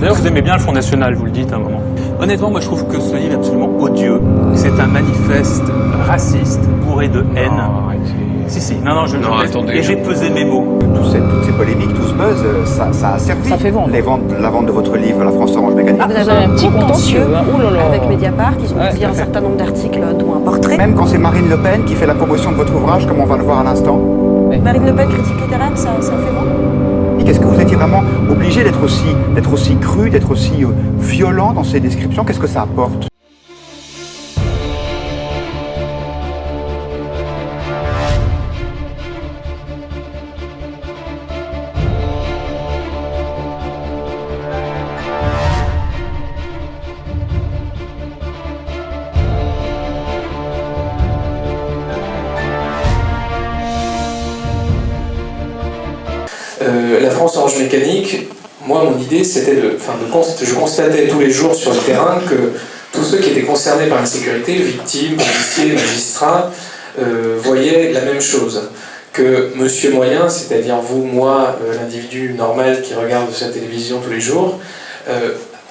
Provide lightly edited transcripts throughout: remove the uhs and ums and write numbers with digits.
D'ailleurs, vous aimez bien le Front National, vous le dites à un moment. Honnêtement, moi je trouve que ce livre est absolument odieux. C'est un manifeste raciste, bourré de haine. Non, arrêtez. Si, non, je Non, plaise. attendez. Et j'ai pesé mes mots. Toutes ces polémiques, tout ce buzz, ça a servi. Ça fait vendre. La vente de votre livre, La France Orange Mécanique. Vous avez un petit contentieux Ouh là là. avec Mediapart, ils ont publié un certain nombre d'articles, dont un portrait. Même quand c'est Marine Le Pen qui fait la promotion de votre ouvrage, comme on va le voir à l'instant. Marine Le Pen, critique littéraire, ça fait vendre. Et qu'est-ce que vous étiez vraiment obligé d'être aussi cru, d'être aussi violent dans ces descriptions? Qu'est-ce que ça apporte? La France Orange Mécanique, moi mon idée c'était je constatais tous les jours sur le terrain que tous ceux qui étaient concernés par l'insécurité, victimes, policiers, magistrats, voyaient la même chose. Que Monsieur Moyen, c'est-à-dire vous, moi, l'individu normal qui regarde sa télévision tous les jours,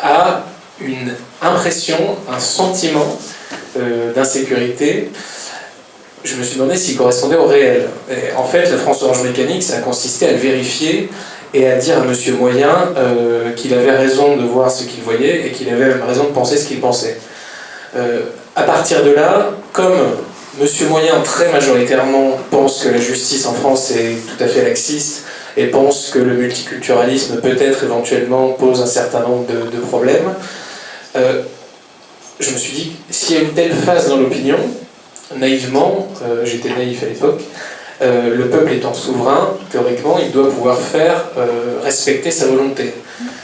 a une impression, un sentiment d'insécurité. Je me suis demandé s'il correspondait au réel. Et en fait, la France Orange Mécanique, ça a consisté à le vérifier et à dire à Monsieur Moyen qu'il avait raison de voir ce qu'il voyait et qu'il avait même raison de penser ce qu'il pensait. À partir de là, comme Monsieur Moyen très majoritairement pense que la justice en France est tout à fait laxiste et pense que le multiculturalisme peut-être éventuellement pose un certain nombre de problèmes, je me suis dit, s'il y a une telle phase dans l'opinion, naïvement, j'étais naïf à l'époque, le peuple étant souverain, théoriquement, il doit pouvoir faire respecter sa volonté.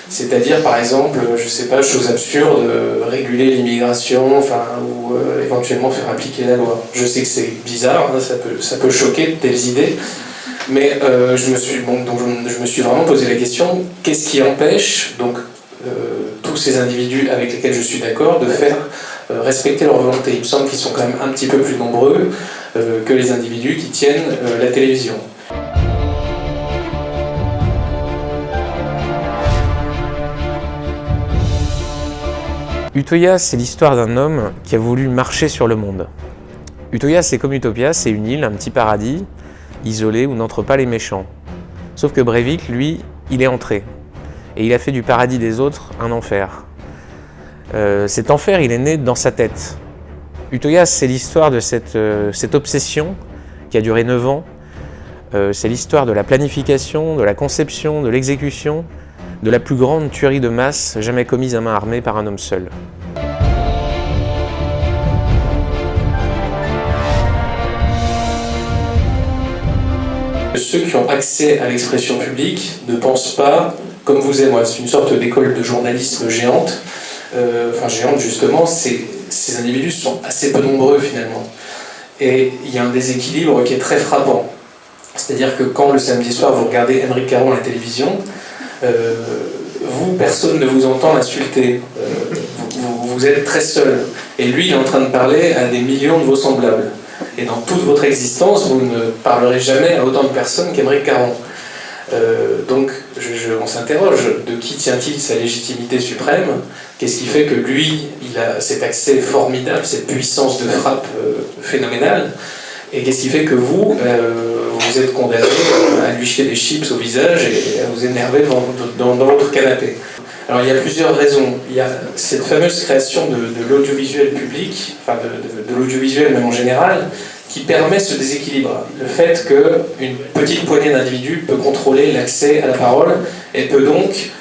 C'est-à-dire, par exemple, je sais pas, chose absurde, réguler l'immigration, ou éventuellement faire appliquer la loi. Je sais que c'est bizarre, hein, ça peut choquer de telles idées, mais je me suis vraiment posé la question, qu'est-ce qui empêche tous ces individus avec lesquels je suis d'accord de faire respecter leur volonté? Il me semble qu'ils sont quand même un petit peu plus nombreux que les individus qui tiennent la télévision. Utoya, c'est l'histoire d'un homme qui a voulu marcher sur le monde. Utoya, c'est comme Utopia, c'est une île, un petit paradis, isolé où n'entrent pas les méchants. Sauf que Breivik, lui, il est entré. Et il a fait du paradis des autres un enfer. Cet enfer, il est né dans sa tête. Utoya, c'est l'histoire de cette obsession qui a duré 9 ans. C'est l'histoire de la planification, de la conception, de l'exécution, de la plus grande tuerie de masse jamais commise à main armée par un homme seul. Ceux qui ont accès à l'expression publique ne pensent pas comme vous et moi. C'est une sorte d'école de journalisme géante. Géante justement, ces individus sont assez peu nombreux finalement. Et il y a un déséquilibre qui est très frappant. C'est-à-dire que quand le samedi soir vous regardez Aymeric Caron à la télévision, personne ne vous entend l'insulter. Vous êtes très seul. Et lui, il est en train de parler à des millions de vos semblables. Et dans toute votre existence, vous ne parlerez jamais à autant de personnes qu'Aymeric Caron. Donc, on s'interroge, de qui tient-il sa légitimité suprême? Qu'est-ce qui fait que lui, il a cet accès formidable, cette puissance de frappe phénoménale? Et qu'est-ce qui fait que vous êtes condamné à lui jeter des chips au visage et à vous énerver dans votre canapé? Alors il y a plusieurs raisons. Il y a cette fameuse création de l'audiovisuel public, de l'audiovisuel même en général, qui permet ce déséquilibre. Le fait qu'une petite poignée d'individus peut contrôler l'accès à la parole et peut donc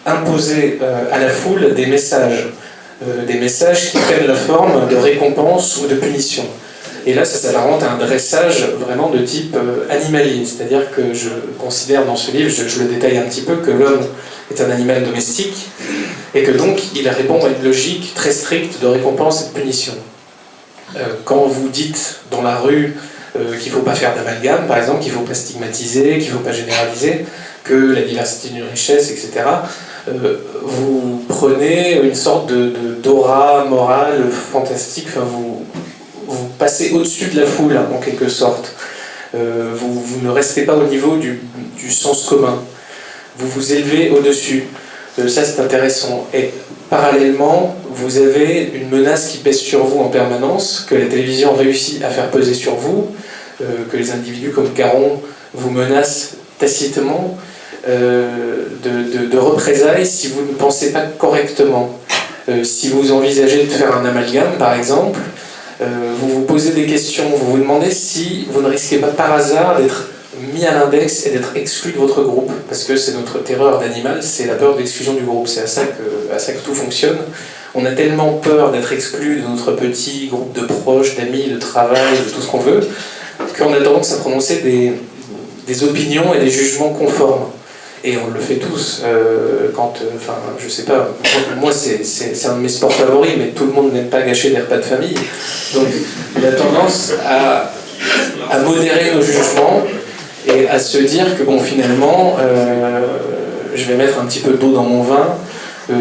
imposer à la foule des messages qui prennent la forme de récompense ou de punition. Et là, ça s'apparente à un dressage vraiment de type animalier. C'est-à-dire que je considère dans ce livre, je le détaille un petit peu, que l'homme est un animal domestique et que donc il répond à une logique très stricte de récompense et de punition. Quand vous dites dans la rue qu'il ne faut pas faire d'amalgame, par exemple, qu'il ne faut pas stigmatiser, qu'il ne faut pas généraliser, que la diversité est une richesse, etc., vous prenez une sorte d'aura morale fantastique, vous passez au-dessus de la foule, en quelque sorte. Vous ne restez pas au niveau du sens commun. Vous vous élevez au-dessus. Ça, c'est intéressant. Et parallèlement, vous avez une menace qui pèse sur vous en permanence, que la télévision réussit à faire peser sur vous, que les individus comme Caron vous menacent tacitement de représailles si vous ne pensez pas correctement. Si vous envisagez de faire un amalgame, par exemple, vous vous posez des questions, vous vous demandez si vous ne risquez pas par hasard d'être mis à l'index et d'être exclu de votre groupe, parce que c'est notre terreur d'animal, c'est la peur de l'exclusion du groupe, c'est à ça que tout fonctionne. On a tellement peur d'être exclu de notre petit groupe de proches, d'amis, de travail, de tout ce qu'on veut, qu'on a tendance à prononcer des opinions et des jugements conformes. Et on le fait tous, je sais pas, moi c'est un de mes sports favoris, mais tout le monde n'aime pas gâcher des repas de famille. Donc il a tendance à modérer nos jugements et à se dire que bon, finalement, je vais mettre un petit peu d'eau dans mon vin,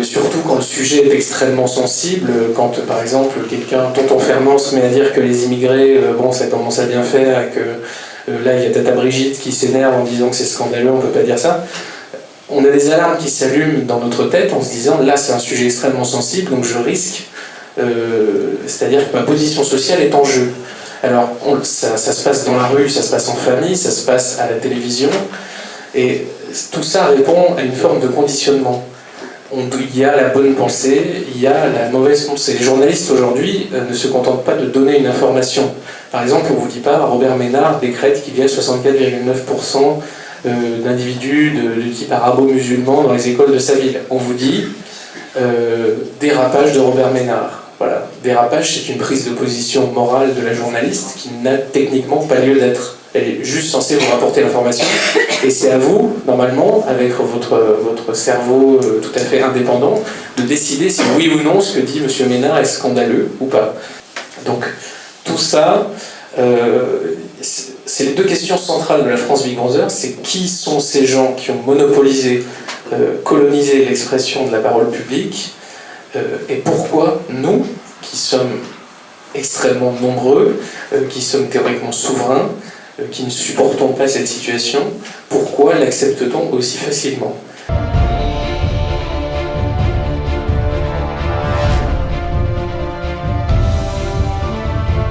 surtout quand le sujet est extrêmement sensible, quand par exemple quelqu'un, tonton Fernand, se met à dire que les immigrés, ça commence à bien faire, et que là il y a Tata Brigitte qui s'énerve en disant que c'est scandaleux, on ne peut pas dire ça. On a des alarmes qui s'allument dans notre tête en se disant là c'est un sujet extrêmement sensible, donc je risque, c'est-à-dire que ma position sociale est en jeu. Alors ça se passe dans la rue, ça se passe en famille, ça se passe à la télévision, et tout ça répond à une forme de conditionnement. Il y a la bonne pensée, il y a la mauvaise pensée. Les journalistes aujourd'hui ne se contentent pas de donner une information. Par exemple, on ne vous dit pas Robert Ménard décrète qu'il y a 64,9% d'individus de type arabo-musulman dans les écoles de sa ville. On vous dit dérapage de Robert Ménard. Voilà. Dérapage, c'est une prise de position morale de la journaliste qui n'a techniquement pas lieu d'être. Elle est juste censée vous rapporter l'information, et c'est à vous, normalement, avec votre cerveau tout à fait indépendant, de décider si oui ou non ce que dit M. Ménard est scandaleux ou pas. Donc, tout ça, c'est les deux questions centrales de la France Big Brother, c'est qui sont ces gens qui ont monopolisé, colonisé l'expression de la parole publique, et pourquoi nous, qui sommes extrêmement nombreux, qui sommes théoriquement souverains, qui ne supportons pas cette situation, pourquoi l'accepte-t-on aussi facilement ?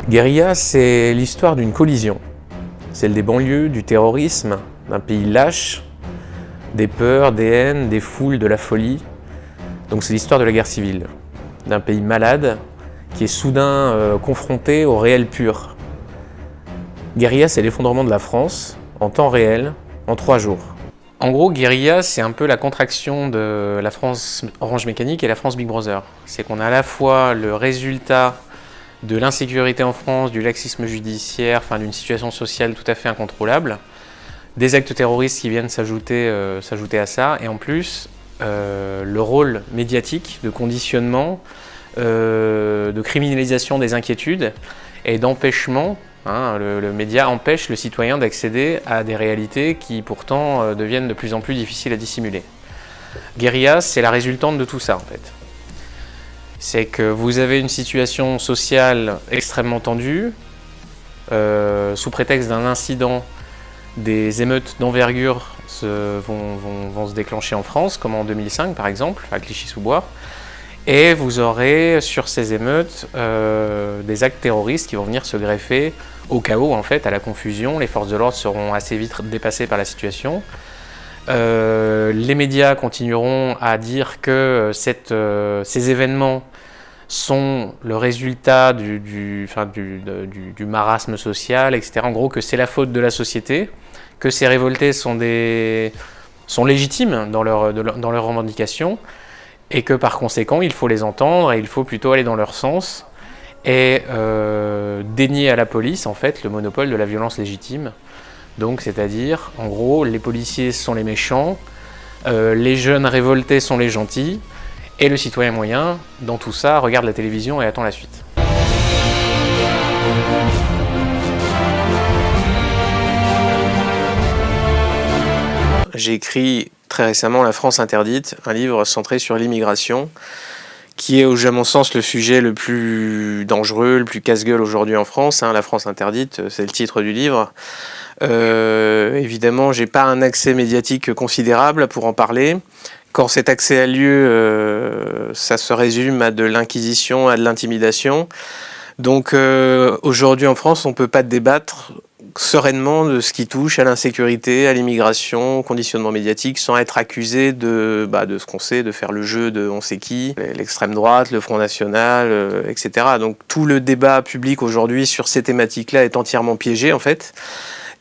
Guérilla, c'est l'histoire d'une collision. Celle des banlieues, du terrorisme, d'un pays lâche, des peurs, des haines, des foules, de la folie. Donc c'est l'histoire de la guerre civile, d'un pays malade qui est soudain confronté au réel pur. Guérilla, c'est l'effondrement de la France, en temps réel, en 3 jours. En gros, Guérilla, c'est un peu la contraction de la France Orange Mécanique et la France Big Brother. C'est qu'on a à la fois le résultat de l'insécurité en France, du laxisme judiciaire, d'une situation sociale tout à fait incontrôlable, des actes terroristes qui viennent s'ajouter à ça, et en plus, le rôle médiatique de conditionnement, de criminalisation des inquiétudes et d'empêchement. Le média empêche le citoyen d'accéder à des réalités qui pourtant deviennent de plus en plus difficiles à dissimuler. Guérilla, c'est la résultante de tout ça en fait. C'est que vous avez une situation sociale extrêmement tendue, sous prétexte d'un incident, des émeutes d'envergure vont se déclencher en France, comme en 2005 par exemple, à Clichy-sous-Bois. Et vous aurez sur ces émeutes des actes terroristes qui vont venir se greffer au chaos, en fait, à la confusion. Les forces de l'ordre seront assez vite dépassées par la situation. Les médias continueront à dire que ces événements sont le résultat du marasme social, etc. En gros, que c'est la faute de la société, que ces révoltés sont légitimes dans leurs revendications, et que par conséquent, il faut les entendre et il faut plutôt aller dans leur sens et dénier à la police, en fait, le monopole de la violence légitime. Donc, c'est-à-dire, en gros, les policiers sont les méchants, les jeunes révoltés sont les gentils, et le citoyen moyen, dans tout ça, regarde la télévision et attend la suite. J'ai écrit très récemment La France interdite, un livre centré sur l'immigration, qui est, à mon sens, le sujet le plus dangereux, le plus casse-gueule aujourd'hui en France. La France interdite, c'est le titre du livre. Évidemment, j'ai pas un accès médiatique considérable pour en parler, Quand cet accès a lieu, ça se résume à de l'inquisition, à de l'intimidation. Donc aujourd'hui en France, on ne peut pas débattre sereinement de ce qui touche à l'insécurité, à l'immigration, au conditionnement médiatique, sans être accusé de ce qu'on sait, de faire le jeu de on sait qui, l'extrême droite, le Front National, etc. Donc tout le débat public aujourd'hui sur ces thématiques-là est entièrement piégé en fait.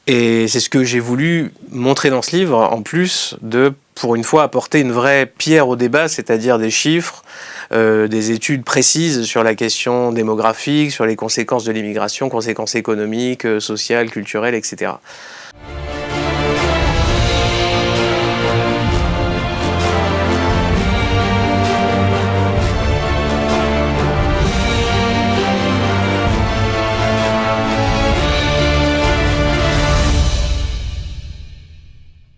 Et c'est ce que j'ai voulu montrer dans ce livre, en plus de, pour une fois, apporter une vraie pierre au débat, c'est-à-dire des chiffres, des études précises sur la question démographique, sur les conséquences de l'immigration, conséquences économiques, sociales, culturelles, etc.